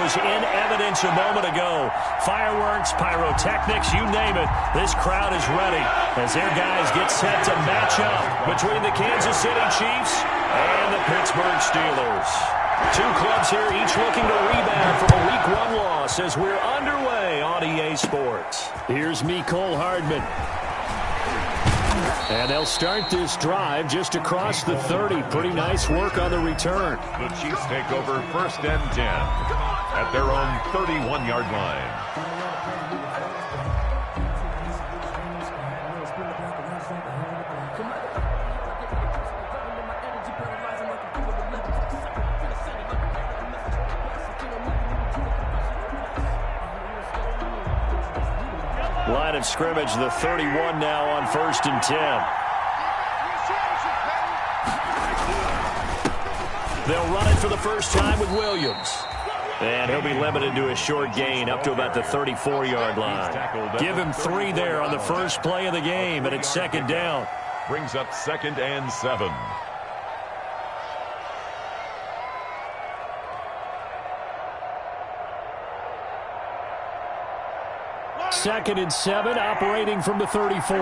was in evidence a moment ago. Fireworks, pyrotechnics, you name it. This crowd is ready as their guys get set to match up between the Kansas City Chiefs and the Pittsburgh Steelers. Two clubs here, each looking to rebound from a Week 1 loss as we're underway on EA Sports. Here's Mecole Hardman. And they'll start this drive just across the 30. Pretty nice work on the return. The Chiefs take over 1st and 10 at their own 31-yard line. Line of scrimmage, the 31 now on 1st and 10. They'll run it for the first time with Williams. And he'll be limited to a short gain up to about the 34-yard line. Give him 3 there on the first play of the game, and it's 2nd down. Brings up 2nd and 7. Second and 7, operating from the 34.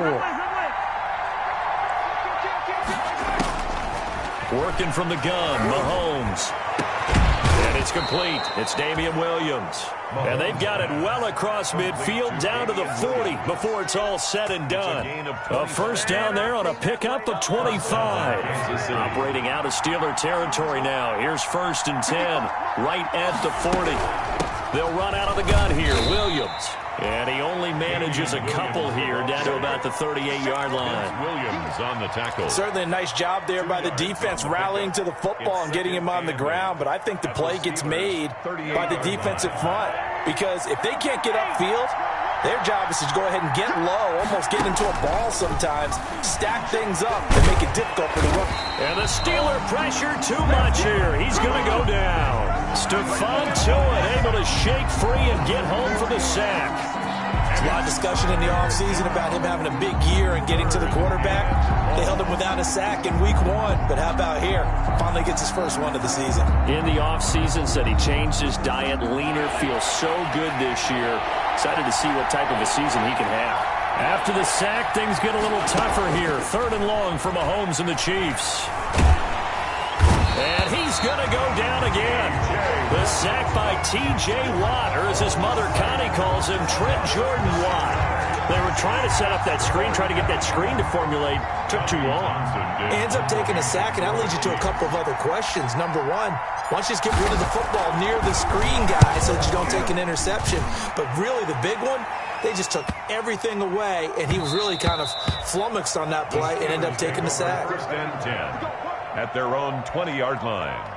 Working from the gun, Mahomes. And it's complete. It's Damian Williams. And they've got it well across midfield down to the 40 before it's all said and done. A first down there on a pickup of 25. Operating out of Steeler territory now. Here's 1st and 10, right at the 40. They'll run out of the gun here, Williams. And he only manages a couple here down to about the 38-yard line. Williams on the tackle. Certainly a nice job there by the defense rallying to the football and getting him on the ground. But I think the play gets made by the defensive front. Because if they can't get upfield, their job is to go ahead and get low, almost get into a ball sometimes, stack things up, and make it difficult for the rookie. And the Steeler pressure too much here. He's going to go down. Stephon Tuitt able to shake free and get home for the sack. There's a lot of discussion in the offseason about him having a big year and getting to the quarterback. They held him without a sack in Week 1, but how about here? Finally gets his first one of the season. In the offseason, said he changed his diet, leaner, feels so good this year. Excited to see what type of a season he can have. After the sack, things get a little tougher here. 3rd and long for Mahomes and the Chiefs. And he's going to go down again. The sack by T.J. Watt, or as his mother Connie calls him, Trent Jordan Watt. They were trying to set up that screen, trying to get that screen to formulate. Took too long. Ends up taking a sack, and that leads you to a couple of other questions. Number one, why don't you just get rid of the football near the screen guy so that you don't take an interception? But really, the big one, they just took everything away, and he was really kind of flummoxed on that play and ended up taking the sack. 1st and 10 at their own 20-yard line.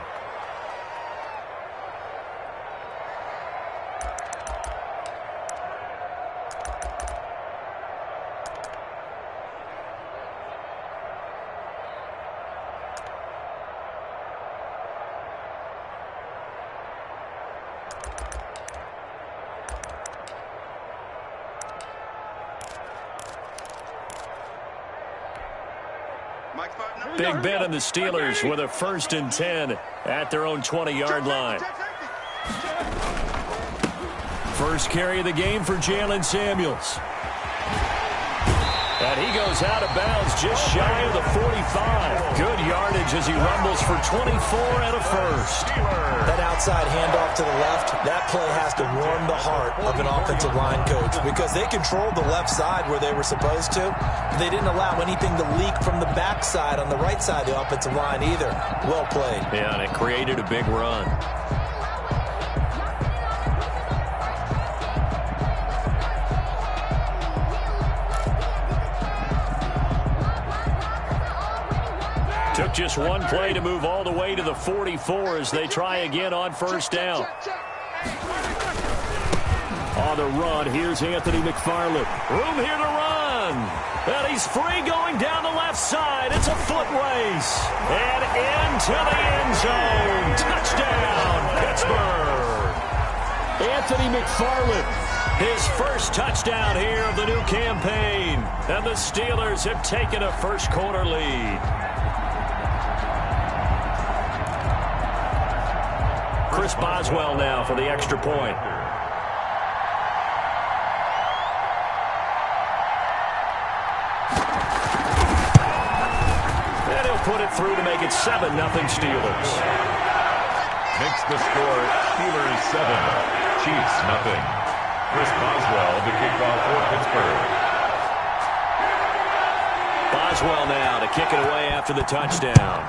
Big Ben and the Steelers with a 1st and 10 at their own 20-yard line. First carry of the game for Jalen Samuels. And he goes out of bounds just shy of the 45. Good yardage as he rumbles for 24 and a first. That outside handoff to the left, that play has to warm the heart of an offensive line coach because they controlled the left side where they were supposed to. They didn't allow anything to leak from the backside on the right side of the offensive line either. Well played. Yeah, and it created a big run. Took just one play to move all the way to the 44 as they try again on 1st down. On the run, here's Anthony McFarland. Room here to run. And he's free going down the left side. It's a foot race. And into the end zone. Touchdown, Pittsburgh. Anthony McFarland. His first touchdown here of the new campaign. And the Steelers have taken a first quarter lead. Chris Boswell now for the extra point. And he'll put it through to make it 7-0 Steelers. Makes the score Steelers 7, Chiefs 0. Chris Boswell to kick off for Pittsburgh. Boswell now to kick it away after the touchdown.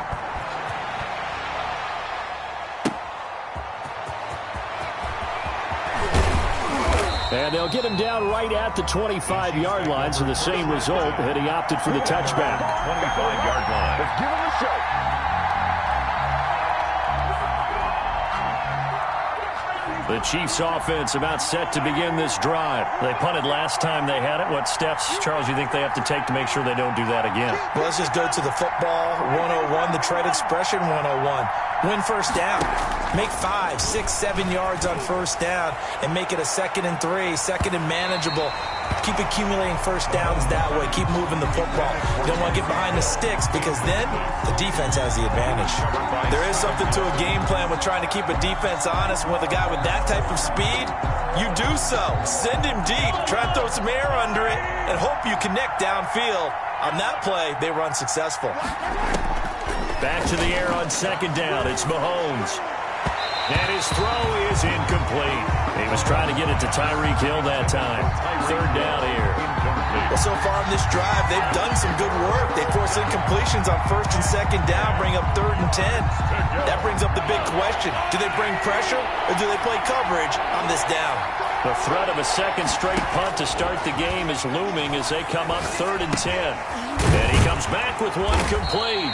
And they'll get him down right at the 25-yard line, so the same result, and he opted for the touchback. 25-yard line. Let's give him a shot. The Chiefs offense about set to begin this drive. They punted last time they had it. What steps, Charles, you think they have to take to make sure they don't do that again? Well, let's just go to the football 101, the trade expression 101. Win first down. Make 5, 6, 7 yards on first down and make it a 2nd and 3, 2nd and manageable. Keep accumulating first downs that way. Keep moving the football. You don't want to get behind the sticks because then the defense has the advantage. There is something to a game plan with trying to keep a defense honest. With a guy with that type of speed, you do so. Send him deep. Try and throw some air under it and hope you connect downfield. On that play, they run successful. Back to the air on 2nd down. It's Mahomes. And his throw is incomplete. He was trying to get it to Tyreek Hill that time. 3rd down here. Well, so far in this drive, they've done some good work. They force incompletions on 1st and 2nd down, bring up 3rd and 10. That brings up the big question. Do they bring pressure or do they play coverage on this down? The threat of a 2nd straight punt to start the game is looming as they come up 3rd and 10. And he comes back with one complete.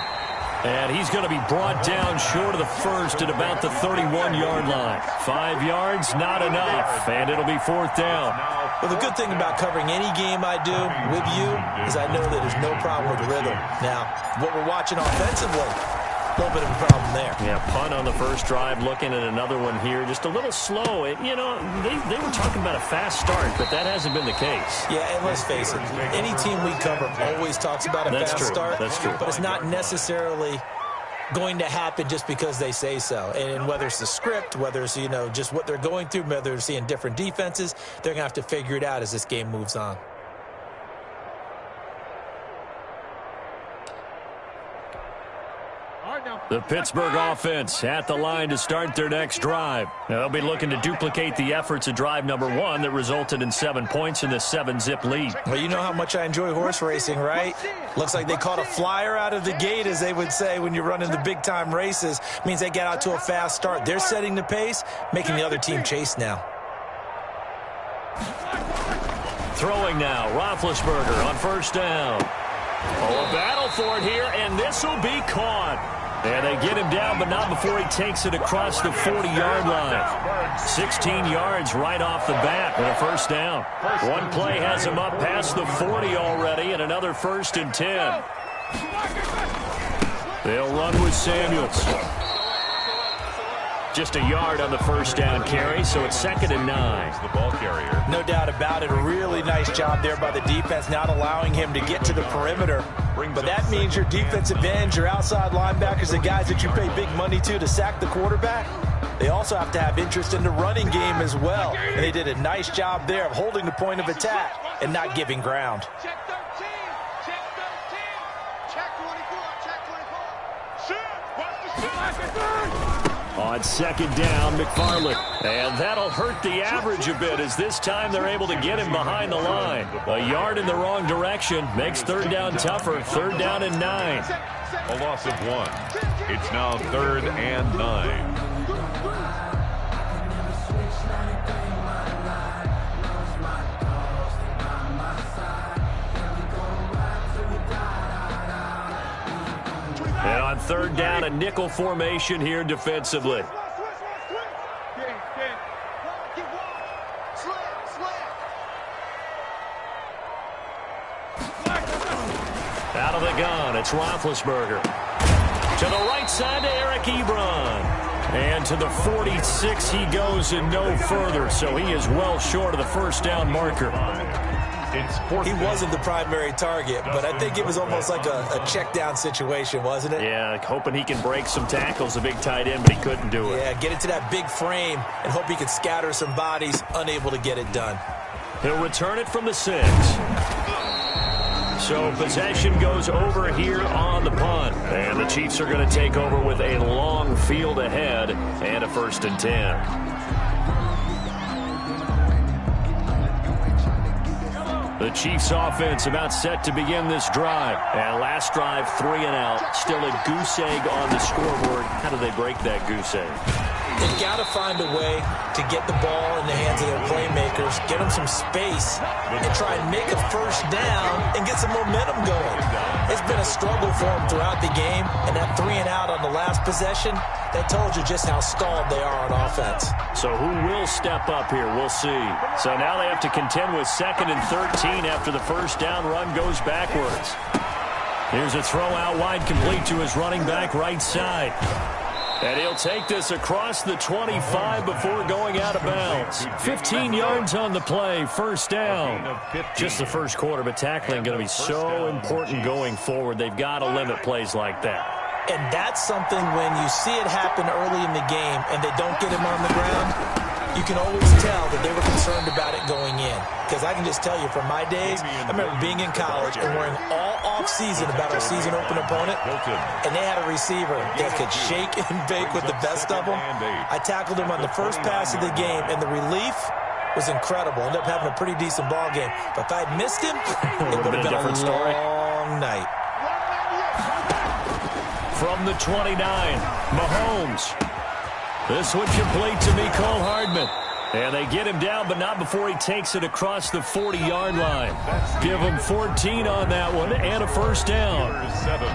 And he's going to be brought down short of the 1st at about the 31-yard line. 5 yards, not enough, and it'll be 4th down. Well, the good thing about covering any game I do with you is I know that there's no problem with rhythm. Now, what we're watching offensively, a little bit of a problem there. Yeah, punt on the first drive, looking at another one here. Just a little slow. You know, they were talking about a fast start, but that hasn't been the case. Yeah, and let's face it, any team we cover always talks about a fast start. That's true. But it's not necessarily going to happen just because they say so. And whether it's the script, whether it's, you know, just what they're going through, whether they're seeing different defenses, they're going to have to figure it out as this game moves on. The Pittsburgh offense at the line to start their next drive. They'll be looking to duplicate the efforts of drive number 1 that resulted in 7 points in the 7-zip lead. Well, you know how much I enjoy horse racing, right? Looks like they caught a flyer out of the gate, as they would say when you're running the big-time races. Means they get out to a fast start. They're setting the pace, making the other team chase now. Throwing now, Roethlisberger on 1st down. Oh, a battle for it here, and this will be caught. And they get him down, but not before he takes it across the 40-yard line. 16 yards right off the bat with a 1st down. One play has him up past the 40 already, and another 1st and 10. They'll run with Samuels. Just a yard on the 1st down carry, so it's 2nd and 9. The ball carrier. No doubt about it. A really nice job there by the defense, not allowing him to get to the perimeter. But that means your defensive ends, your outside linebackers, the guys that you pay big money to sack the quarterback, they also have to have interest in the running game as well. And they did a nice job there of holding the point of attack and not giving ground. Check 13. Check 13. Check 24. Check 24. Shoot. Watch the shot. On 2nd down, McFarland. And that'll hurt the average a bit as this time they're able to get him behind the line. A yard in the wrong direction makes 3rd down tougher. 3rd down and 9. A loss of 1. It's now 3rd and 9. And on 3rd down, a nickel formation here defensively. Out of the gun, it's Roethlisberger. To the right side to Eric Ebron. And to the 46 he goes and no further, so he is well short of the 1st down marker. It's fourth He down. wasn't the primary target, but I think it was almost like a check down situation, wasn't it? Yeah, hoping he can break some tackles, a big tight end, but he couldn't do it. Yeah, get into that big frame and hope he can scatter some bodies, unable to get it done. He'll return it from the 6. So possession goes over here on the punt. And the Chiefs are going to take over with a long field ahead and a 1st and 10. The Chiefs offense about set to begin this drive. And last drive, 3 and out. Still a goose egg on the scoreboard. How do they break that goose egg? They've got to find a way to get the ball in the hands of their playmakers, get them some space, and try and make a 1st down and get some momentum going. It's been a struggle for them throughout the game, and that 3 and out on the last possession, that told you just how stalled they are on offense. So who will step up here? We'll see. So now they have to contend with 2nd and 13 after the 1st down run goes backwards. Here's a throw out wide, complete to his running back right side. And he'll take this across the 25 before going out of bounds. 15 yards on the play, 1st down. Just the 1st quarter, but tackling going to be so important going forward. They've got to limit plays like that. And that's something when you see it happen early in the game and they don't get him on the ground, you can always tell that they were concerned about it going in. Because I can just tell you from my days, I remember being in college and worrying all off-season about our season open opponent, and they had a receiver that could shake and bake with the best of them. I tackled him on the first pass of the game, and the relief was incredible. Ended up having a pretty decent ball game. But if I had missed him, it would have been a long night. From the 29, Mahomes. This one complete to Mecole Hardman. And they get him down, but not before he takes it across the 40-yard line. Give him 14 on that one and a 1st down. 7.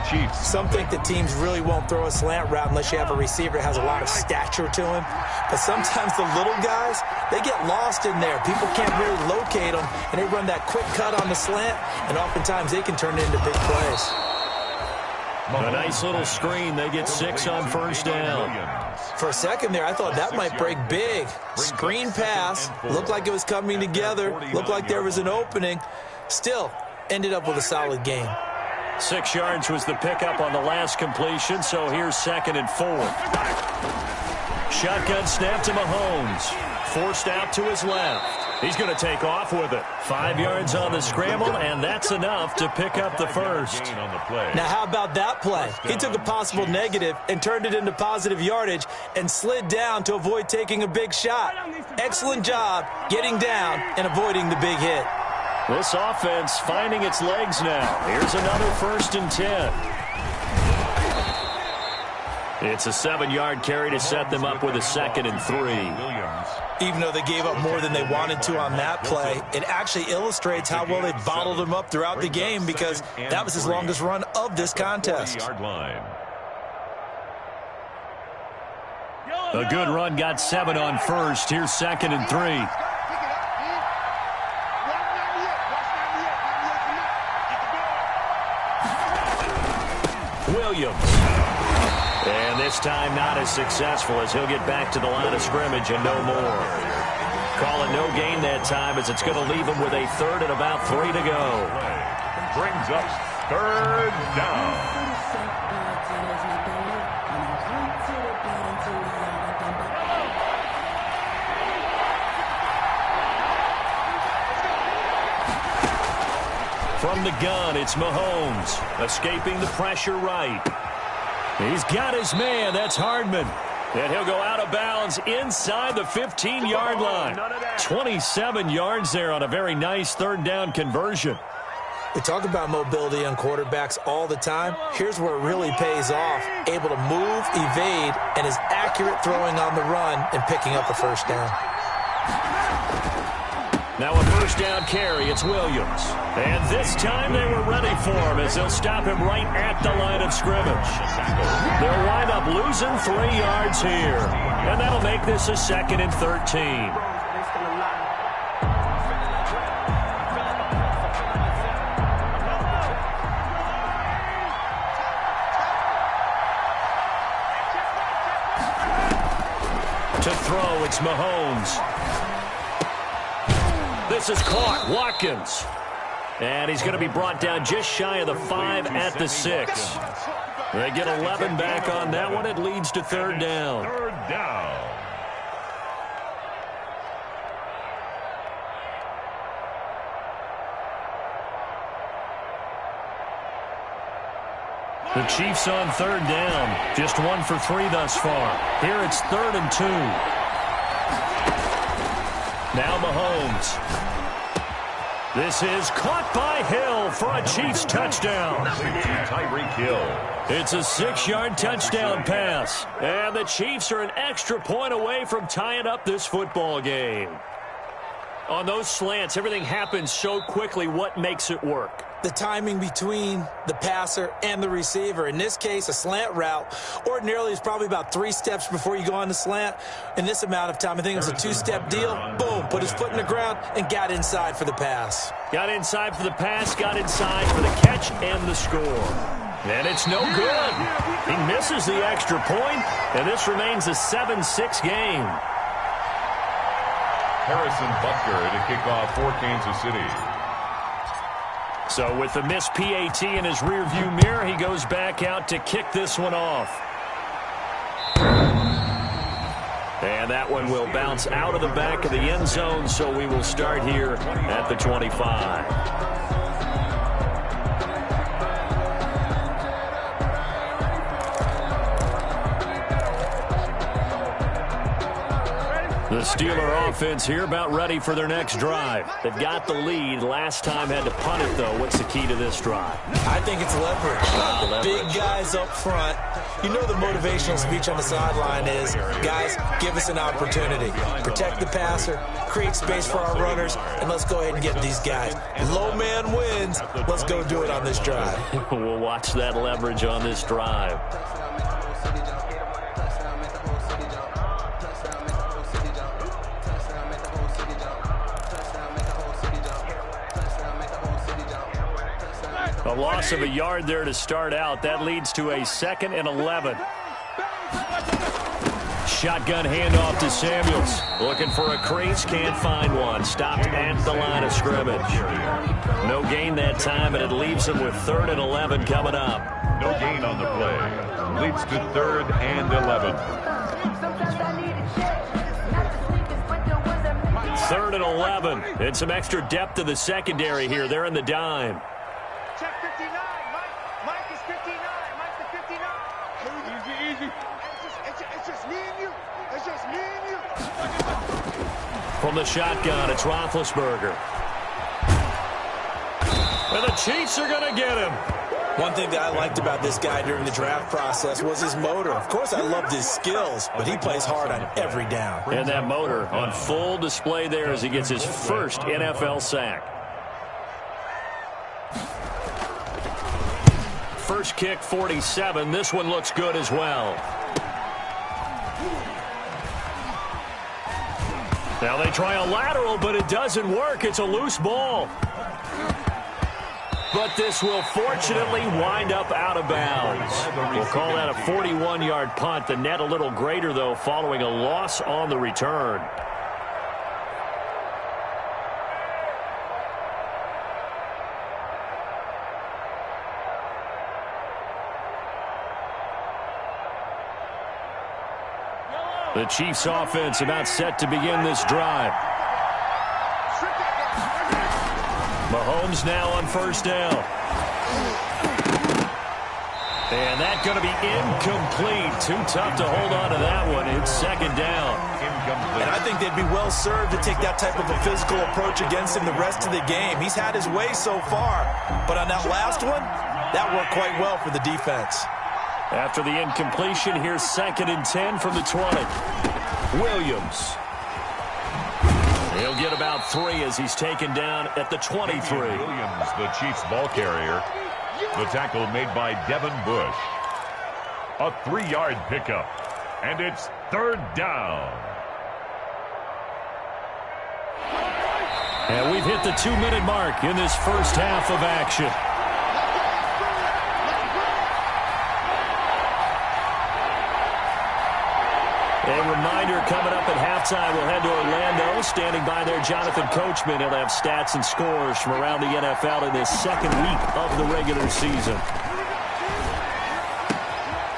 Chiefs. Some think that teams really won't throw a slant route unless you have a receiver that has a lot of stature to him. But sometimes the little guys, they get lost in there. People can't really locate them, and they run that quick cut on the slant, and oftentimes they can turn it into big plays. A nice little screen. They get 6 on 1st down. For a second there, I thought that might break big. Screen pass. Looked like it was coming together. Looked like there was an opening. Still, ended up with a solid game. 6 yards was the pickup on the last completion, so here's 2nd and 4. Shotgun snap to Mahomes. Forced out to his left. He's going to take off with it. 5 yards on the scramble, and that's enough to pick up the 1st. Now, how about that play? He took a possible negative and turned it into positive yardage and slid down to avoid taking a big shot. Excellent job getting down and avoiding the big hit. This offense finding its legs now. Here's another 1st and 10. It's a 7-yard carry to set them up with a 2nd and 3. Even though they gave up more than they wanted to on that play, it actually illustrates how well they bottled him up throughout the game because that was his longest run of this contest. A good run got 7 on 1st. Here's 2nd and 3. Williams. And this time not as successful as he'll get back to the line of scrimmage and no more. Call it no gain that time as it's going to leave him with a 3rd and about 3 to go. Brings up 3rd down. From the gun, it's Mahomes, escaping the pressure right. He's got his man, that's Hardman. And he'll go out of bounds inside the 15-yard line. 27 yards there on a very nice 3rd down conversion. We talk about mobility on quarterbacks all the time. Here's where it really pays off. Able to move, evade, and is accurate throwing on the run and picking up a 1st down. Now a 1st down carry, it's Williams. And this time they were ready for him as they'll stop him right at the line of scrimmage. They'll wind up losing 3 yards here. And that'll make this a 2nd and 13. To throw, it's Mahomes. This is caught. Watkins. And he's going to be brought down just shy of the 5 at the 6. They get 11 back on that one. It leads to third down. Third down. The Chiefs on third down. Just 1 for 3 thus far. Here it's 3rd and 2. Now Mahomes. This is caught by Hill for a Chiefs touchdown. Tyreek Hill. It's a 6-yard touchdown pass. And the Chiefs are an extra point away from tying up this football game. On those slants, everything happens so quickly. What makes it work? The timing between the passer and the receiver. In this case, a slant route ordinarily is probably about 3 steps before you go on the slant. In this amount of time, I think it was a 2-step deal. Boom, put his foot in the ground and got inside for the pass. Got inside for the pass, got inside for the catch and the score. And it's no good. He misses the extra point, and this remains a 7-6 game. Harrison Butker to kick off for Kansas City. So with the missed PAT in his rearview mirror, he goes back out to kick this one off. And that one will bounce out of the back of the end zone, so we will start here at the 25. The Steeler offense here about ready for their next drive. They've got the lead. Last time had to punt it, though. What's the key to this drive? I think it's leverage. Big guys up front. You know the motivational speech on the sideline is, guys, give us an opportunity. Protect the passer, create space for our runners, and let's go ahead and get these guys. Low man wins. Let's go do it on this drive. We'll watch that leverage on this drive. A loss of a yard there to start out. That leads to a 2nd and 11. Shotgun handoff to Samuels. Looking for a crease, can't find one. Stopped at the line of scrimmage. No gain that time, and it leaves him with 3rd and 11 coming up. No gain on the play. Leads to 3rd and 11. 3rd and 11. And some extra depth to the secondary here. They're in the dime. Check 59. Mike is 59. Mike's the 59. Easy. It's just me and you. It's just me and you. From the shotgun, it's Roethlisberger. And the Chiefs are going to get him. One thing that I liked about this guy during the draft process was his motor. Of course, I loved his skills, but he plays hard on every down. And that motor on full display there as he gets his first NFL sack. First kick, 47. This one looks good as well. Now they try a lateral, but it doesn't work. It's a loose ball. But this will fortunately wind up out of bounds. We'll call that a 41-yard punt. The net a little greater, though, following a loss on the return. The Chiefs offense about set to begin this drive. Mahomes now on first down. And that's going to be incomplete. Too tough to hold on to that one. It's 2nd down. And I think they'd be well served to take that type of a physical approach against him the rest of the game. He's had his way so far. But on that last one, that worked quite well for the defense. After the incompletion, here's 2nd and 10 from the 20. Williams. He'll get about 3 as he's taken down at the 23. Williams, the Chiefs ball carrier. The tackle made by Devin Bush. A 3-yard pickup. And it's 3rd down. And we've hit the 2-minute mark in this first half of action. A reminder coming up at halftime. We'll head to Orlando. Standing by there, Jonathan Coachman. He'll have stats and scores from around the NFL in this second week of the regular season.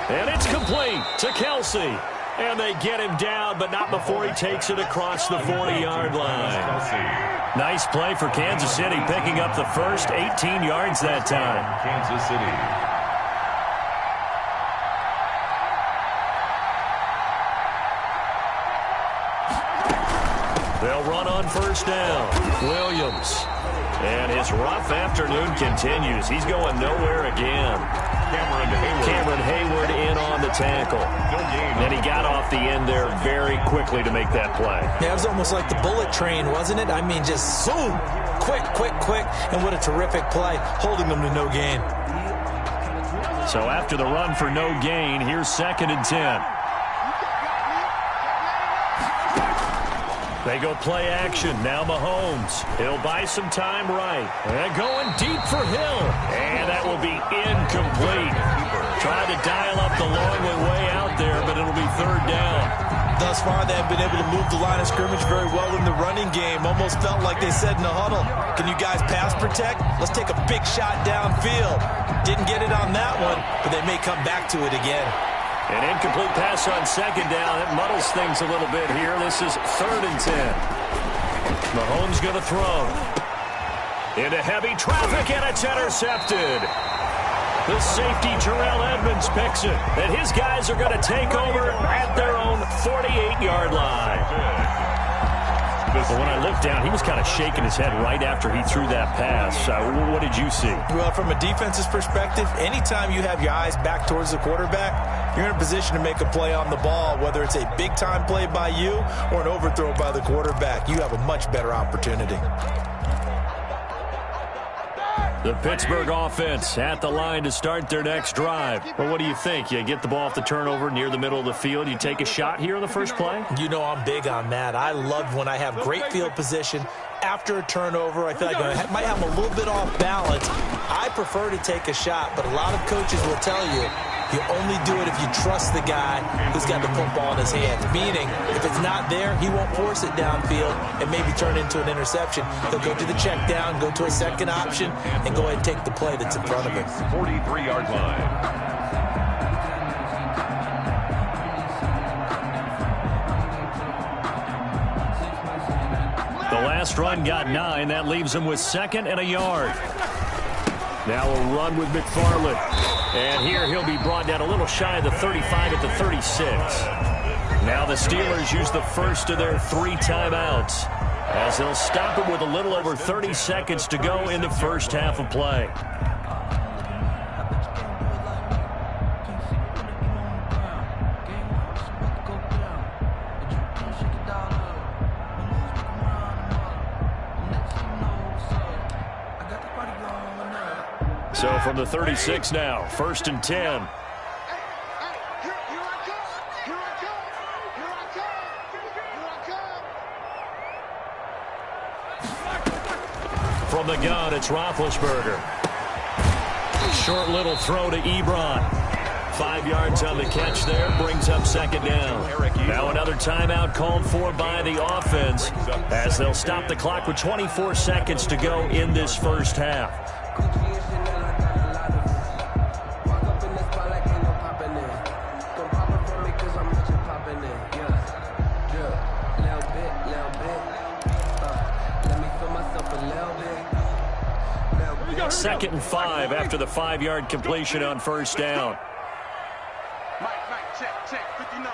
And it's complete to Kelsey. And they get him down, but not before he takes it across the 40-yard line. Nice play for Kansas City, picking up the first 18 yards that time. Kansas City. They'll run on first down. Williams. And his rough afternoon continues. He's going nowhere again. Cameron Hayward in on the tackle. And he got off the end there very quickly to make that play. Yeah, it was almost like the bullet train, wasn't it? I mean, just zoom. Quick. And what a terrific play, holding them to no gain. So after the run for no gain, here's 2nd and 10. They go play action. Now Mahomes. He'll buy some time right. And going deep for Hill. And that will be incomplete. Tried to dial up the long way out there, but it'll be 3rd down. Thus far, they have been able to move the line of scrimmage very well in the running game. Almost felt like they said in the huddle, can you guys pass protect? Let's take a big shot downfield. Didn't get it on that one, but they may come back to it again. An incomplete pass on 2nd down. It muddles things a little bit here. This is 3rd and 10. Mahomes going to throw. Into heavy traffic, and it's intercepted. The safety, Terrell Edmonds, picks it. And his guys are going to take over at their own 48-yard line. But when I looked down, he was kind of shaking his head right after he threw that pass. What did you see? Well, from a defense's perspective, anytime you have your eyes back towards the quarterback, you're in a position to make a play on the ball, whether it's a big-time play by you or an overthrow by the quarterback. You have a much better opportunity. The Pittsburgh offense at the line to start their next drive. Well, what do you think? You get the ball off the turnover near the middle of the field. You take a shot here on the first play? You know I'm big on that. I love when I have great field position. After a turnover, I feel like I might have a little bit off balance. I prefer to take a shot, but a lot of coaches will tell you, you only do it if you trust the guy who's got the football in his hands. Meaning, if it's not there, he won't force it downfield and maybe turn it into an interception. He'll go to the check down, go to a second option, and go ahead and take the play that's in front of him. 43-yard line. The last run got 9. That leaves him with 2nd and a yard. Now a run with McFarland. And here he'll be brought down a little shy of the 35 at the 36. Now the Steelers use the first of their 3 timeouts as they'll stop it with a little over 30 seconds to go in the first half of play. So from the 36 now, 1st and 10. From the gun, it's Roethlisberger. Short little throw to Ebron. 5 yards on the catch there, brings up 2nd down. Now another timeout called for by the offense as they'll stop the clock with 24 seconds to go in this first half. Second and 5 after the 5-yard completion on first down. Mike, check, 59,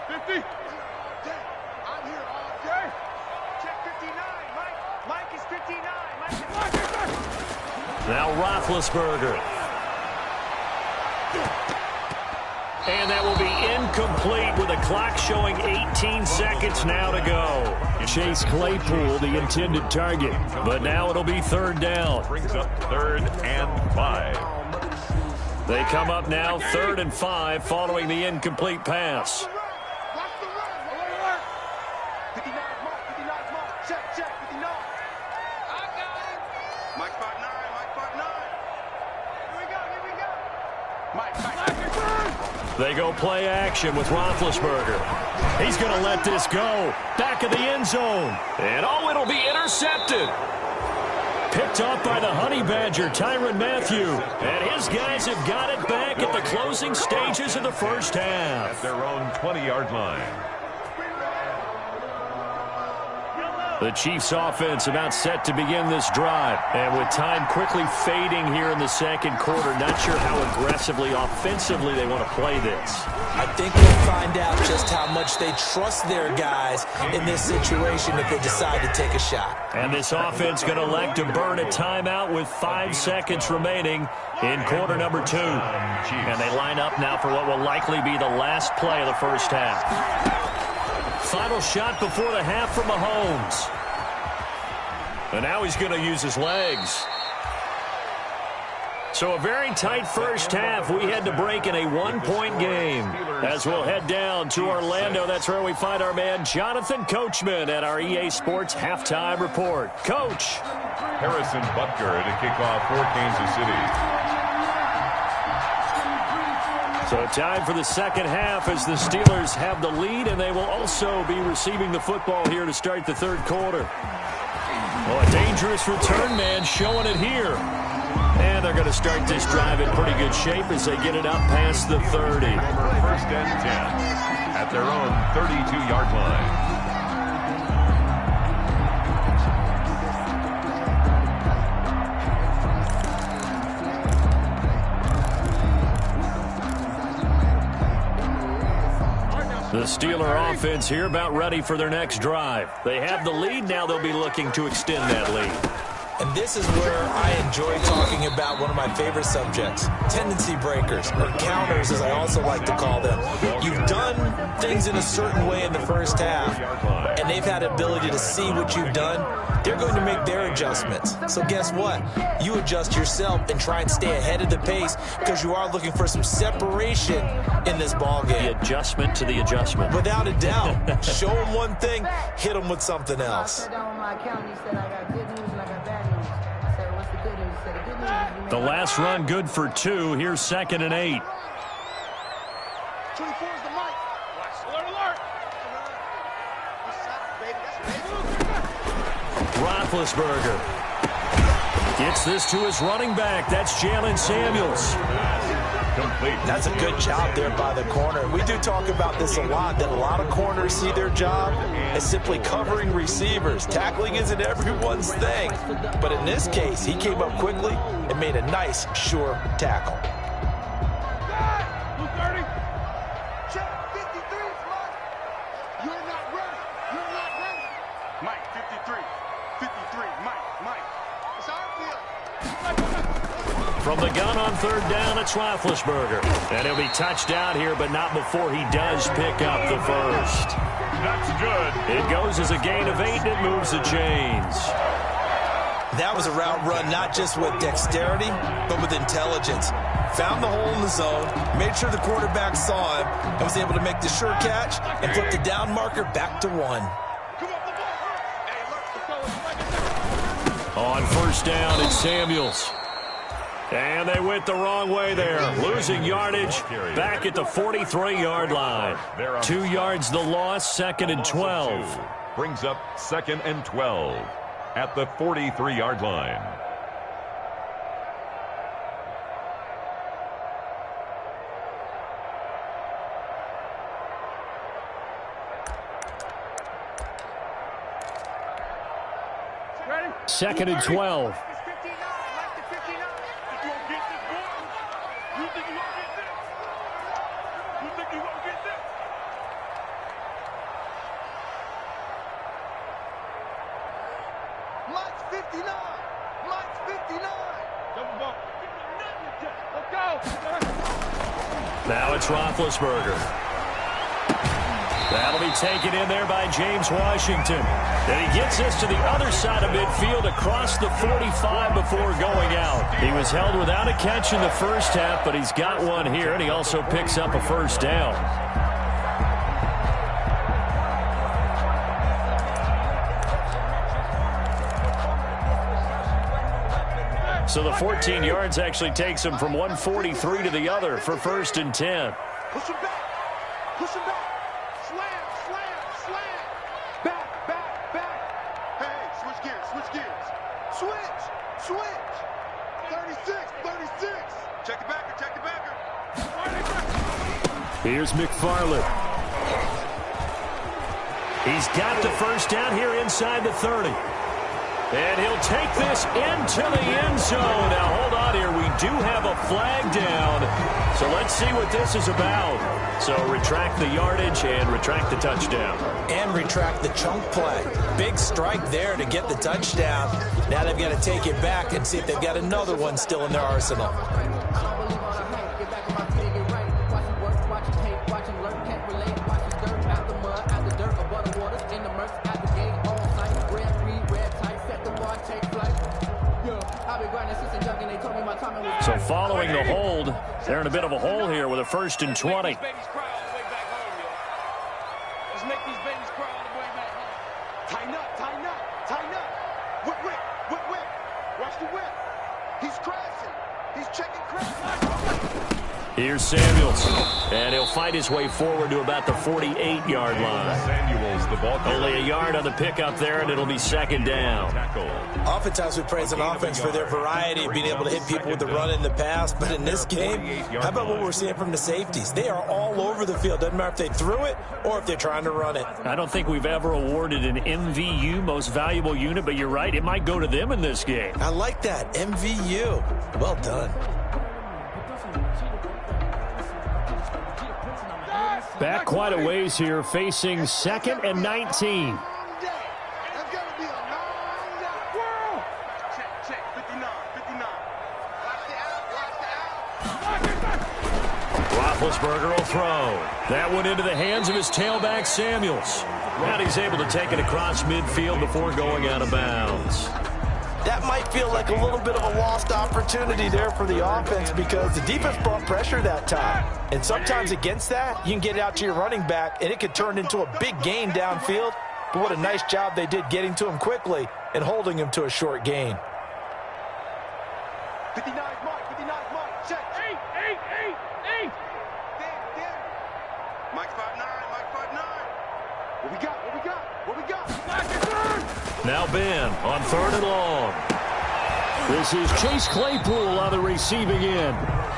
50. I'm here all day. Check 59, Mike is 59. Now Roethlisberger. And that will be incomplete with the clock showing 18 seconds now to go. Chase Claypool, the intended target. But now it'll be 3rd down. Brings up 3rd and 5. They come up now 3rd and 5 following the incomplete pass. Watch the run. 59, Mark. Check, 59. I got him. Mike part 9. Here we go. Mike. They go play action with Roethlisberger. He's going to let this go. Back of the end zone. And it'll be intercepted. Picked up by the Honey Badger, Tyrann Mathieu. And his guys have got it back at the closing stages of the first half. At their own 20-yard line. The Chiefs offense about set to begin this drive. And with time quickly fading here in the second quarter, not sure how aggressively, offensively they want to play this. I think we'll find out just how much they trust their guys in this situation if they decide to take a shot. And this offense going to elect to burn a timeout with 5 seconds remaining in quarter number 2. And they line up now for what will likely be the last play of the first half. Final shot before the half from Mahomes. And now he's going to use his legs. So a very tight first half. We had to break in a 1-point game. As we'll head down to Orlando, that's where we find our man Jonathan Coachman at our EA Sports Halftime Report. Coach. Harrison Butker to kick off for Kansas City. So time for the second half as the Steelers have the lead, and they will also be receiving the football here to start the third quarter. Oh, a dangerous return man showing it here. And they're going to start this drive in pretty good shape as they get it up past the 30. First and 10 at their own 32-yard line. The Steeler offense here about ready for their next drive. They have the lead. Now they'll be looking to extend that lead. And this is where I enjoy talking about one of my favorite subjects, tendency breakers, or counters as I also like to call them. You've done things in a certain way in the first half, and they've had the ability to see what you've done. They're going to make their adjustments. So guess what? You adjust yourself and try and stay ahead of the pace because you are looking for some separation in this ball game. The adjustment to the adjustment. Without a doubt. Show them one thing, hit them with something else. The last run good for 2. Here's 2nd and 8. 24 is the mic. Alert, alert. Roethlisberger gets this to his running back. That's Jalen Samuels. Complete. That's a good job there by the corner. We do talk about this a lot, that a lot of corners see their job as simply covering receivers. Tackling isn't everyone's thing. But in this case, he came up quickly and made a nice, sure tackle. Check 53, Mike. You're not ready. You're not ready. Mike, 53. 53. Mike. It's our field. From the gun on third down, it's Roethlisberger. And he'll be touched down here, but not before he does pick up the first. That's good. It goes as a gain of 8, and it moves the chains. That was a route run not just with dexterity, but with intelligence. Found the hole in the zone, made sure the quarterback saw him, and was able to make the sure catch and flip the down marker back to 1. On first down, it's Samuels. And they went the wrong way there, losing yardage back at the 43-yard line. 2 yards the loss, 2nd and 12. Brings up 2nd and 12 at the 43-yard line. Ready? 2nd and 12. Mike's 59. Mike's 59. Double bump. Let's go. Now it's Roethlisberger. That'll be taken in there by James Washington. And he gets this to the other side of midfield across the 45 before going out. He was held without a catch in the first half, but he's got one here, and he also picks up a first down. So the 14 yards actually takes him from 143 to the other for 1st and 10. Push him back. Push him back. Slam, slam, slam. Back, back, back. Hey, switch gears, switch gears. Switch, switch. 36, 36. Check the backer, check the backer. Here's McFarland. He's got the first down here inside the 30. And he'll take this into the end zone. Now, hold on here. We do have a flag down. So let's see what this is about. So retract the yardage and retract the touchdown. And retract the chunk play. Big strike there to get the touchdown. Now they've got to take it back and see if they've got another one still in their arsenal. So following the hold, they're in a bit of a hole here with a 1st and 20. Let's make these babies cry on the way back home. Tighten up, tighten up, tighten up. Whip, whip, whip, whip. Watch the whip. He's crashing. He's checking crash. Here's Samuels, and he'll fight his way forward to about the 48-yard line. Samuels, the ball carrier. Only a yard on the pickup there, and it'll be 2nd down. Oftentimes we praise an offense for their variety of being able to hit people with the run in the pass, but in this game, how about what we're seeing from the safeties? They are all over the field. Doesn't matter if they threw it or if they're trying to run it. I don't think we've ever awarded an MVU, most valuable unit, but you're right, it might go to them in this game. I like that, MVU. Well done. Back quite a ways here, facing 2nd and 19. Roethlisberger will throw. That one into the hands of his tailback, Samuels. And he's able to take it across midfield before going out of bounds. That might feel like a little bit of a lost opportunity there for the offense because the defense brought pressure that time. And sometimes against that, you can get it out to your running back, and it could turn into a big gain downfield. But what a nice job they did getting to him quickly and holding him to a short gain. 59's Mike, 59's Mike. Check. 8, 8, 8, 8. Damn. Mike 5'9", Mike 5'9". What we got, what we got, what we got? Now Ben on 3rd and long. This is Chase Claypool on the receiving end.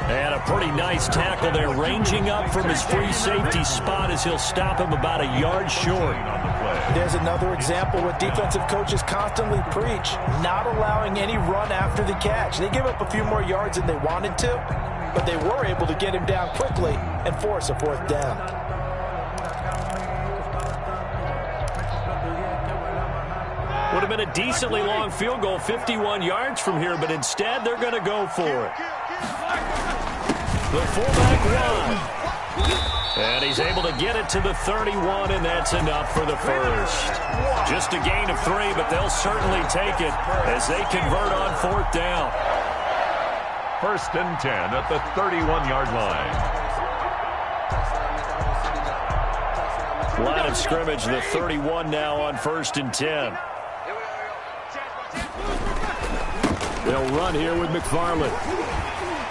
And a pretty nice tackle there, ranging up from his free safety spot as he'll stop him about a yard short. There's another example what defensive coaches constantly preach, not allowing any run after the catch. They give up a few more yards than they wanted to, but they were able to get him down quickly and force a 4th down. Would have been a decently long field goal, 51 yards from here, but instead they're going to go for it. The fullback run. And he's able to get it to the 31, and that's enough for the first. Just a gain of 3, but they'll certainly take it as they convert on 4th down. 1st and 10 at the 31-yard line. Line of scrimmage, the 31 now on 1st and 10. They'll run here with McFarland.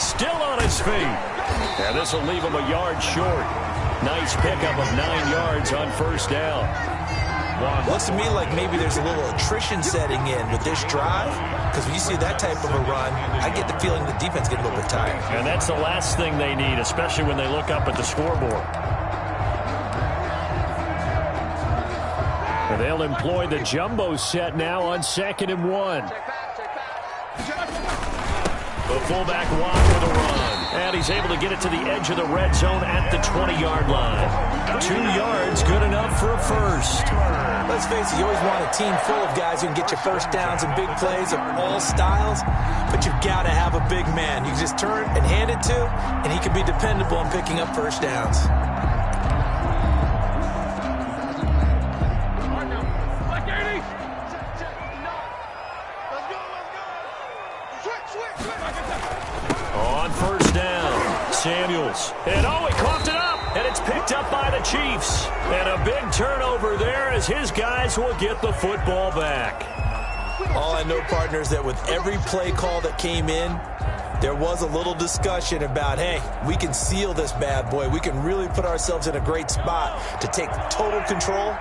Still on his feet. And this will leave him a yard short. Nice pickup of 9 yards on 1st down. Looks to me like maybe there's a little attrition setting in with this drive, because when you see that type of a run, I get the feeling the defense get a little bit tired. And that's the last thing they need, especially when they look up at the scoreboard. And they'll employ the jumbo set now on 2nd and 1. The fullback wide with a run. And he's able to get it to the edge of the red zone at the 20-yard line. 2 yards, good enough for a first. Let's face it, you always want a team full of guys who can get you first downs and big plays of all styles, but you've got to have a big man. You can just turn and hand it to, and he can be dependable in picking up first downs. On 1st down, Samuels. And he coughed it up, and it's picked up by the Chiefs. And a big turnover there as his guys will get the football back. All I know, partners, that with every play call that came in, There was a little discussion about, hey, we can seal this bad boy. We can really put ourselves in a great spot to take total control,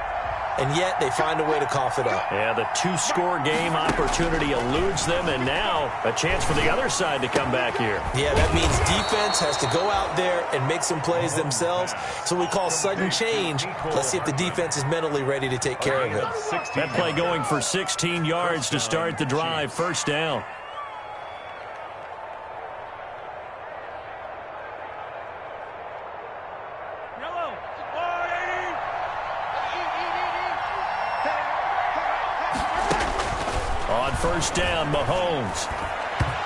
and yet they find a way to cough it up. Yeah, the two-score game opportunity eludes them, and now a chance for the other side to come back here. Yeah, that means defense has to go out there and make some plays themselves. So we call sudden change. Let's see if the defense is mentally ready to take care of it. That play going for 16 yards to start the drive. First down. On first down, Mahomes.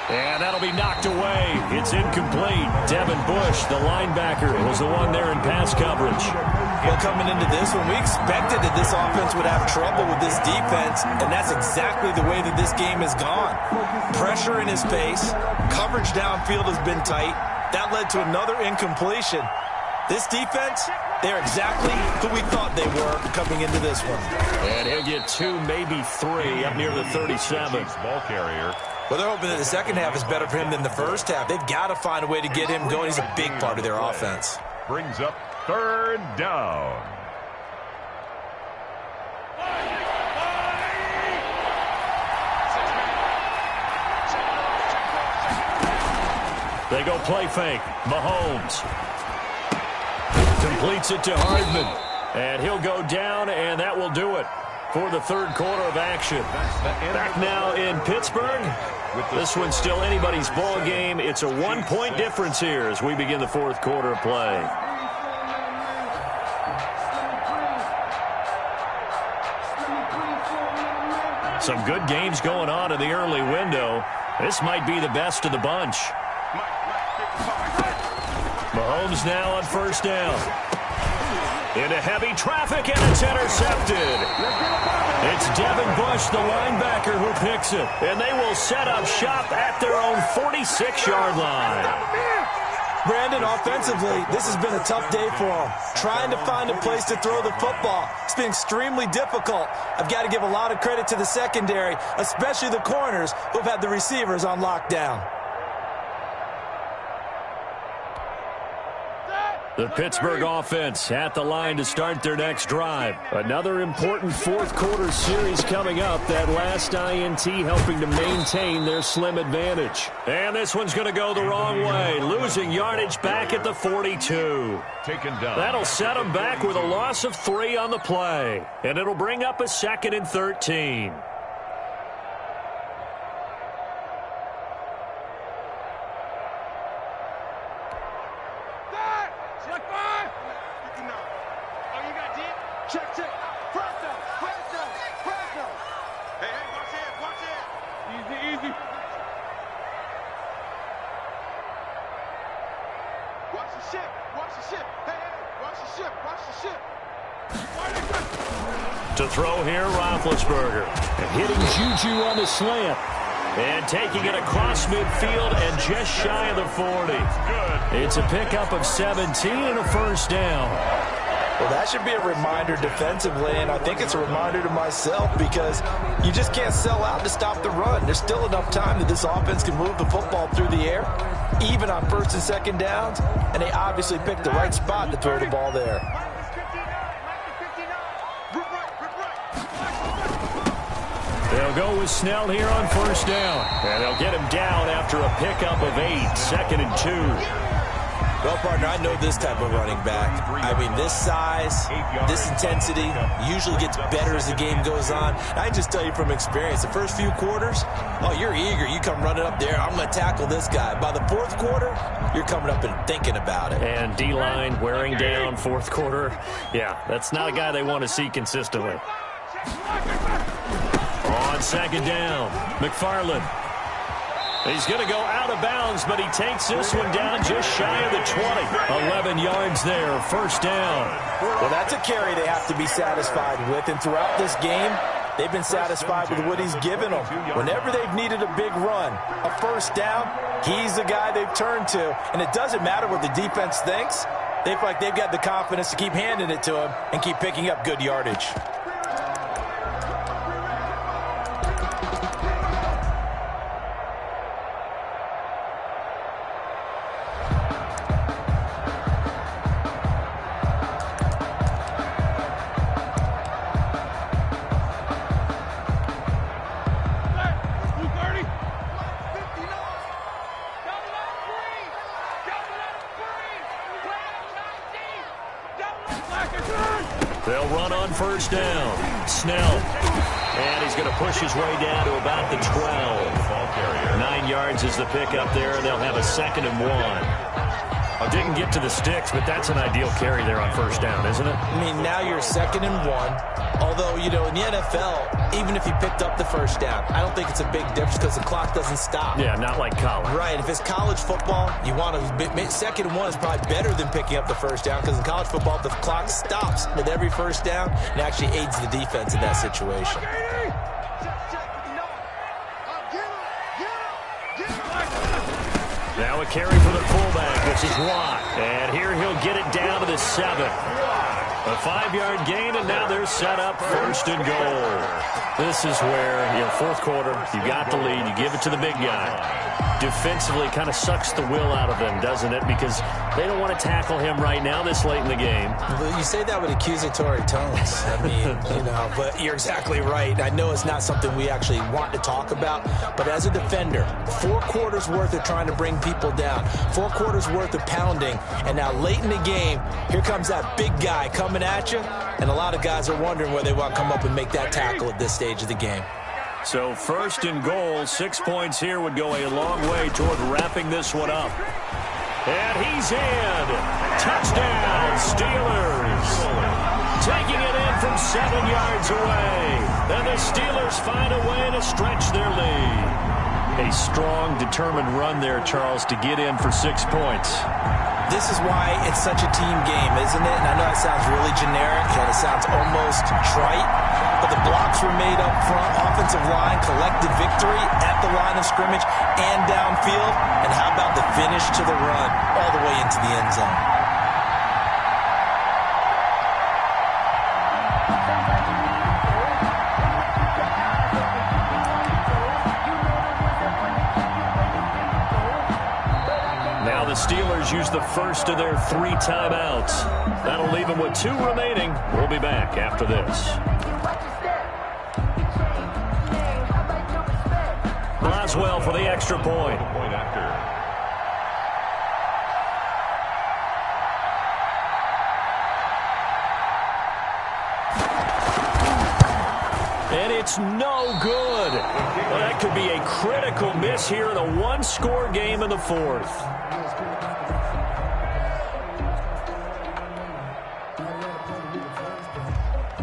And that'll be knocked away. It's incomplete. Devin Bush, the linebacker, was the one there in pass coverage. Well, coming into this one, we expected that this offense would have trouble with this defense, and that's exactly the way that this game has gone. Pressure in his face. Coverage downfield has been tight. That led to another incompletion. This defense, they're exactly who we thought they were coming into this one. And he'll get 2, maybe 3 up near the 37. Ball carrier. Well, they're hoping that the second half is better for him than the first half. They've got to find a way to get him going. He's a big part of their offense. Brings up third down. They go play fake. Mahomes completes it to Hardman. And he'll go down, and that will do it for the third quarter of action. Back now in Pittsburgh. This one's still anybody's ball game. It's a 1-point difference here as we begin the fourth quarter of play. Some good games going on in the early window. This might be the best of the bunch. Mahomes now on first down. Into heavy traffic, and it's intercepted. It's Devin Bush, the linebacker, who picks it. And they will set up shop at their own 46-yard line. Brandon, offensively, this has been a tough day for him. Trying to find a place to throw the football. It's been extremely difficult. I've got to give a lot of credit to the secondary, especially the corners who've had the receivers on lockdown. The Pittsburgh offense at the line to start their next drive. Another important fourth quarter series coming up. That last INT helping to maintain their slim advantage. And this one's going to go the wrong way. Losing yardage back at the 42. Taken down. That'll set them back with a loss of 3 on the play. And it'll bring up a 2nd and 13. To throw here, Roethlisberger. And hitting Juju on the slant. And taking it across midfield and just shy of the 40. It's a pickup of 17 and a first down. Well, that should be a reminder defensively, and I think it's a reminder to myself because you just can't sell out to stop the run. There's still enough time that this offense can move the football through the air, even on first and second downs, and they obviously picked the right spot to throw the ball there. They'll go with Snell here on first down. And they'll get him down after a pickup of 8, 2nd and 2. Well, partner, I know this type of running back. I mean, this size, this intensity usually gets better as the game goes on. I can just tell you from experience, the first few quarters, oh, you're eager. You come running up there, I'm going to tackle this guy. By the fourth quarter, you're coming up and thinking about it. And D-line wearing down fourth quarter. Yeah, that's not a guy they want to see consistently. On second down, McFarland. He's going to go out of bounds, but he takes this one down just shy of the 20. 11 yards there, first down. Well, that's a carry they have to be satisfied with, and throughout this game, they've been satisfied with what he's given them. Whenever they've needed a big run, a first down, he's the guy they've turned to, and it doesn't matter what the defense thinks. They feel like they've got the confidence to keep handing it to him and keep picking up good yardage. first down. Snell. And he's going to push his way down to about the 12. 9 yards is the pickup there, and they'll have a 2nd and 1. I didn't get to the sticks, but that's an ideal carry there on first down, isn't it? I mean, now you're 2nd and 1. Although, you know, in the NFL, even if he picked up the first down, I don't think it's a big difference because the clock doesn't stop. Yeah, not like college. Right. If it's college football, you want to 2nd and 1 is probably better than picking up the first down because in college football, the clock stops with every first down and actually aids the defense in that situation. Now a carry for the fullback, which is Watt. And here he'll get it down to the 7. A 5-yard gain, and now they're set up 1st and goal. This is where, you know, 4th quarter, you got the lead, you give it to the big guy. Defensively kind of sucks the will out of them, doesn't it? Because they don't want to tackle him right now this late in the game. Well, you say that with accusatory tones. I mean, you know, but you're exactly right. I know it's not something we actually want to talk about, but as a defender, 4 quarters worth of trying to bring people down, 4 quarters worth of pounding, and now late in the game, here comes that big guy coming at you, and a lot of guys are wondering where they want to come up and make that tackle at this stage of the game. So 1st and goal, 6 points here would go a long way toward wrapping this one up. And he's in. Touchdown, Steelers. Taking it in from 7 yards away. And the Steelers find a way to stretch their lead. A strong, determined run there, Charles, to get in for 6 points. This is why it's such a team game, isn't it? And I know it sounds really generic and it sounds almost trite, but the blocks were made up front. Offensive line collected victory at the line of scrimmage and downfield. And how about the finish to the run all the way into the end zone? Steelers use the first of their 3 timeouts. That'll leave them with 2 remaining. We'll be back after this. Boswell for the extra point. And it's no good. Well, that could be a critical miss here in a 1-score game in the 4th.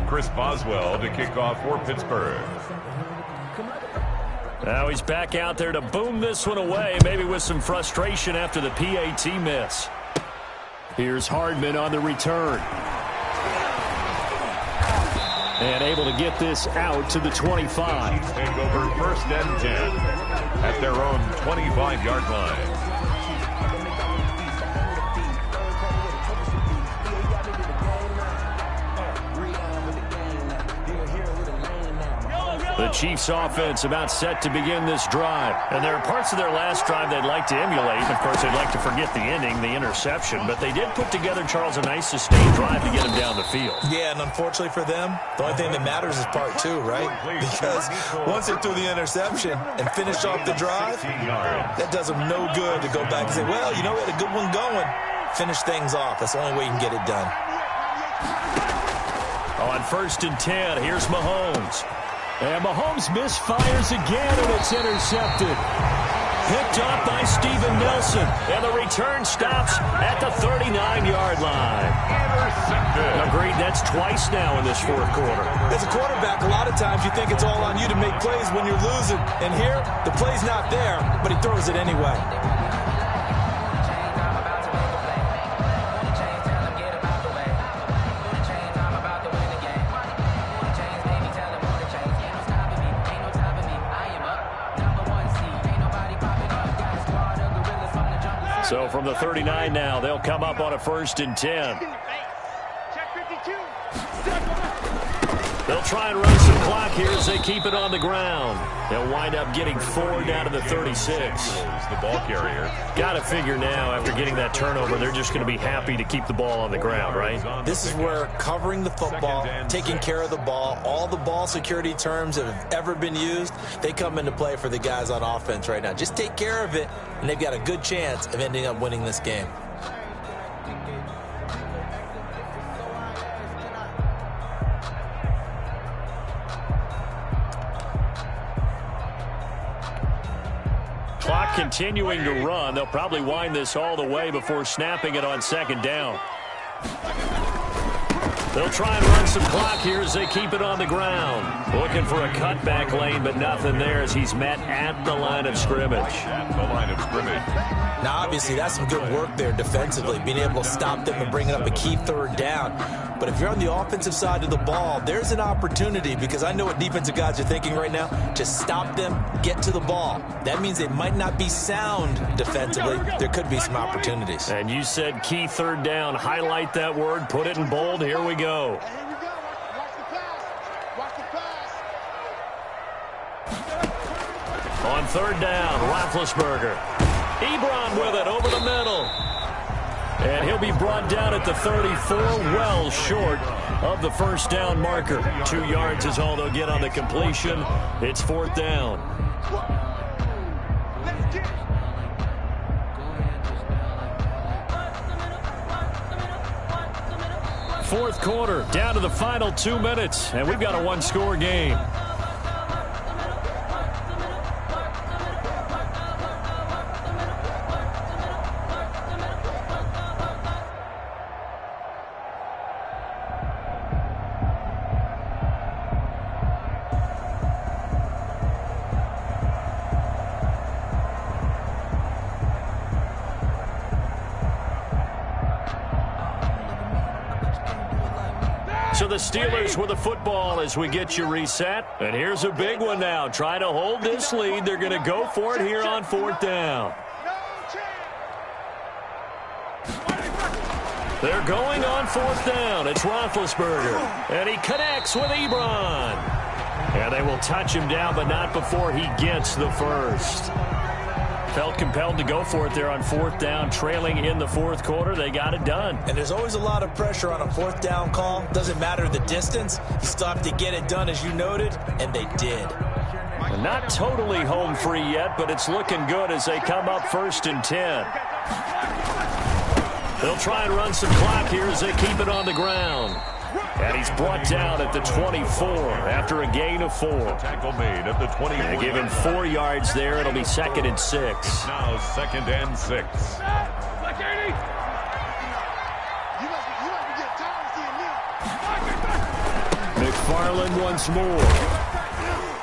Chris Boswell to kick off for Pittsburgh. Now he's back out there to boom this one away, maybe with some frustration after the PAT miss. Here's Hardman on the return. And able to get this out to the 25. Take over 1st and 10 at their own 25-yard line. The Chiefs offense about set to begin this drive. And there are parts of their last drive they'd like to emulate. Of course, they'd like to forget the ending, the interception. But they did put together, Charles, a nice sustained drive to get them down the field. Yeah, and unfortunately for them, the only thing that matters is part 2, right? Because once they threw the interception and finished off the drive, that does them no good to go back and say, well, you know, we had a good one going. Finish things off. That's the only way you can get it done. On 1st and 10, here's Mahomes. And Mahomes misfires again, and it's intercepted. Picked up by Steven Nelson. And the return stops at the 39-yard line. Intercepted. Agreed, that's twice now in this 4th quarter. As a quarterback, a lot of times you think it's all on you to make plays when you're losing. And here, the play's not there, but he throws it anyway. So from the 39 now, they'll come up on a 1st and 10. They'll try and run some clock here as they keep it on the ground. They'll wind up getting 4 down to the 36. The ball carrier. Got to figure now, after getting that turnover, they're just going to be happy to keep the ball on the ground, right? This is where covering the football, taking care of the ball, all the ball security terms that have ever been used, they come into play for the guys on offense right now. Just take care of it, and they've got a good chance of ending up winning this game. Clock continuing to run. They'll probably wind this all the way before snapping it on second down. They'll try and run some clock here as they keep it on the ground. Looking for a cutback lane, but nothing there as he's met at the line of scrimmage. At the line of scrimmage. Now, obviously, that's some good work there defensively, being able to stop them and bringing up a key third down. But if you're on the offensive side of the ball, there's an opportunity, because I know what defensive guys are thinking right now. Just stop them, get to the ball. That means they might not be sound defensively. There could be some opportunities. And you said key third down. Highlight that word. Put it in bold. Here we go. Here we go. Watch the pass. Watch the pass. On third down, Roethlisberger. Ebron with it over the middle. And he'll be brought down at the 34, well short of the first down marker. 2 yards is all they'll get on the completion. It's fourth down. Fourth quarter, down to the final 2 minutes, and we've got a one-score game. So the Steelers with the football as we get you reset. And here's a big one now. Trying to hold this lead. They're going to go for it here on fourth down. They're going on fourth down. It's Roethlisberger. And he connects with Ebron. And they will touch him down, but not before he gets the first. Felt compelled to go for it there on fourth down, trailing in the fourth quarter. They got it done. And there's always a lot of pressure on a fourth down call. Doesn't matter the distance. You still have to get it done, as you noted, and they did. Not totally home free yet, but it's looking good as they come up 1st and 10. They'll try and run some clock here as they keep it on the ground. And he's brought down at the 24 after a gain of 4. Tackle made at the 20. They give him 4 yards there. It'll be 2nd and 6. Now 2nd and 6. McFarland once more.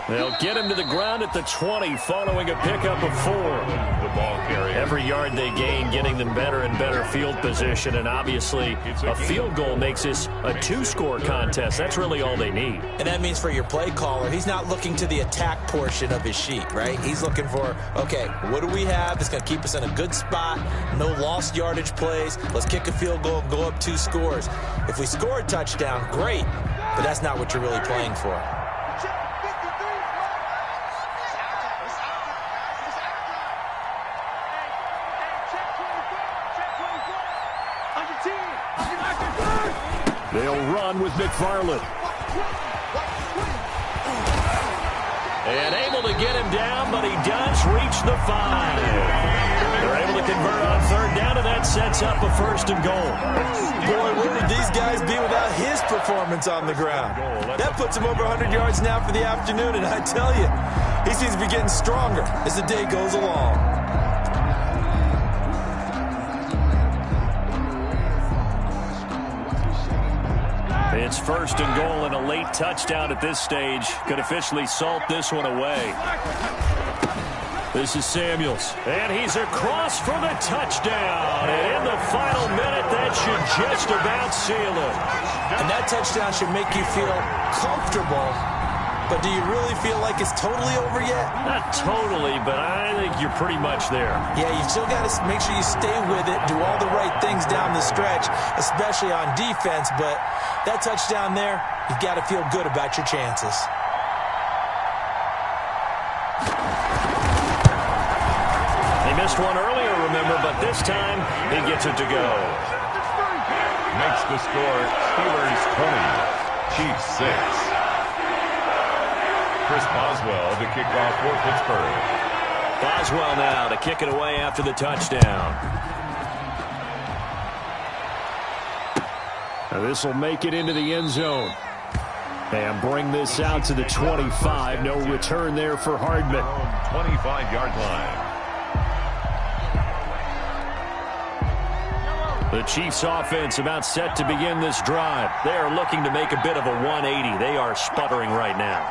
They'll get him to the ground at the 20 following a pickup of 4. The ball carrier. Every yard they gain getting them better and better field position, and obviously a field goal makes this a 2-score contest. That's really all they need. And that means for your play caller, he's not looking to the attack portion of his sheet, right? He's looking for, okay, what do we have that's going to keep us in a good spot? No lost yardage plays. Let's kick a field goal and go up 2 scores. If we score a touchdown, great, but that's not what you're really playing for. They'll run with McFarland. And able to get him down, but he does reach the 5. They're able to convert on third down, and that sets up a 1st and goal. Boy, where would these guys be without his performance on the ground? That puts him over 100 yards now for the afternoon, and I tell you, he seems to be getting stronger as the day goes along. It's 1st and goal, and a late touchdown at this stage could officially salt this one away. This is Samuels, and he's across for the touchdown. And in the final minute, that should just about seal it. And that touchdown should make you feel comfortable, but do you really feel like it's totally over yet? Not totally, but I think you're pretty much there. Yeah, you still got to make sure you stay with it, do all the right things down the stretch, especially on defense, but that touchdown there, you've got to feel good about your chances. He missed one earlier, remember, but this time he gets it to go. Makes the score Steelers 20, Chiefs 6. Chris Boswell to kick off for Pittsburgh. Boswell now to kick it away after the touchdown. Now this will make it into the end zone. And bring this out to the 25. No return there for Hardman. 25-yard line. The Chiefs offense about set to begin this drive. They are looking to make a bit of a 180. They are sputtering right now.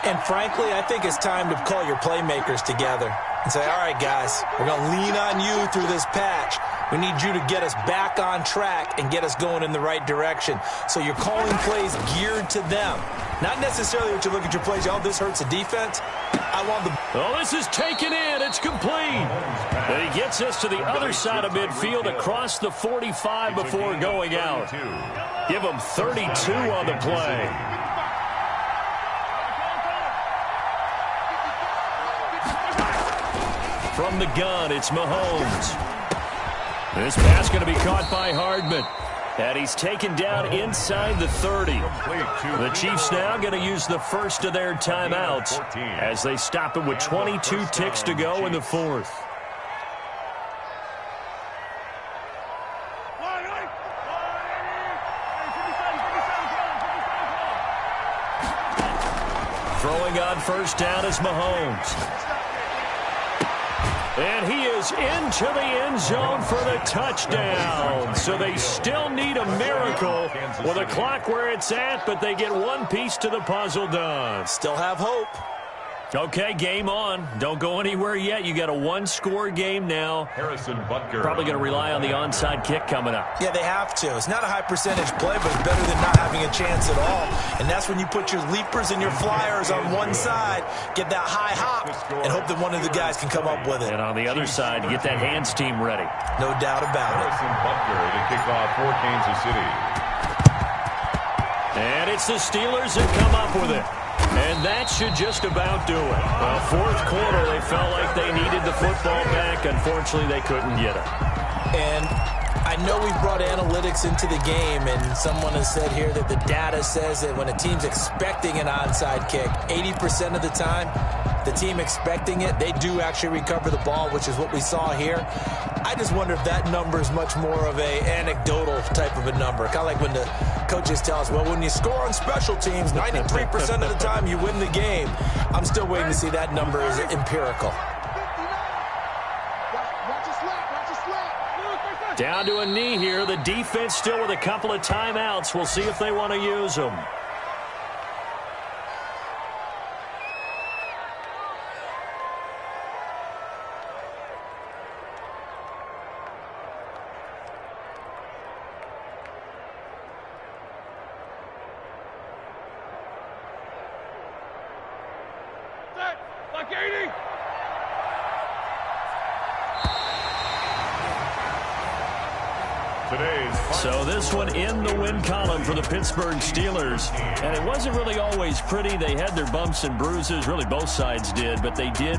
And frankly, I think it's time to call your playmakers together and say, all right, guys, we're going to lean on you through this patch. We need you to get us back on track and get us going in the right direction. So you're calling plays geared to them. Not necessarily what you look at your plays, oh, this hurts the defense. I want the... Oh, this is taken in. It's complete. And he gets us to the other side of midfield across the 45 before going out. Give him 32 on the play. From the gun, it's Mahomes. This pass going to be caught by Hardman. And he's taken down inside the 30. The Chiefs now going to use the first of their timeouts as they stop it with 22 ticks to go in the fourth. Throwing on first down is Mahomes. And he is into the end zone for the touchdown. So they still need a miracle with a clock where it's at, but they get one piece to the puzzle done. Still have hope. Okay, game on. Don't go anywhere yet. You got a one-score game now. Harrison Butker. Probably going to rely on the onside kick coming up. Yeah, they have to. It's not a high-percentage play, but it's better than not having a chance at all. And that's when you put your leapers and your flyers on one side, get that high hop, and hope that one of the guys can come up with it. And on the other side, you get that hands team ready. No doubt about it. Harrison Butker to kick off for Kansas City. And it's the Steelers that come up with it. And that should just about do it. Fourth quarter, they felt like they needed the football back. Unfortunately, they couldn't get it. And I know we brought analytics into the game, and someone has said here that the data says that when a team's expecting an onside kick, 80% of the time, the team expecting it, they do actually recover the ball, which is what we saw here. I just wonder if that number is much more of a anecdotal type of a number. Kind of like when the coaches tell us, well, when you score on special teams, 93% of the time you win the game. I'm still waiting to see that number is empirical. Down to a knee here. The defense still with a couple of timeouts. We'll see if they want to use them. So this one in the win column for the Pittsburgh Steelers. And it wasn't really always pretty. They had their bumps and bruises. Really, both sides did. But they did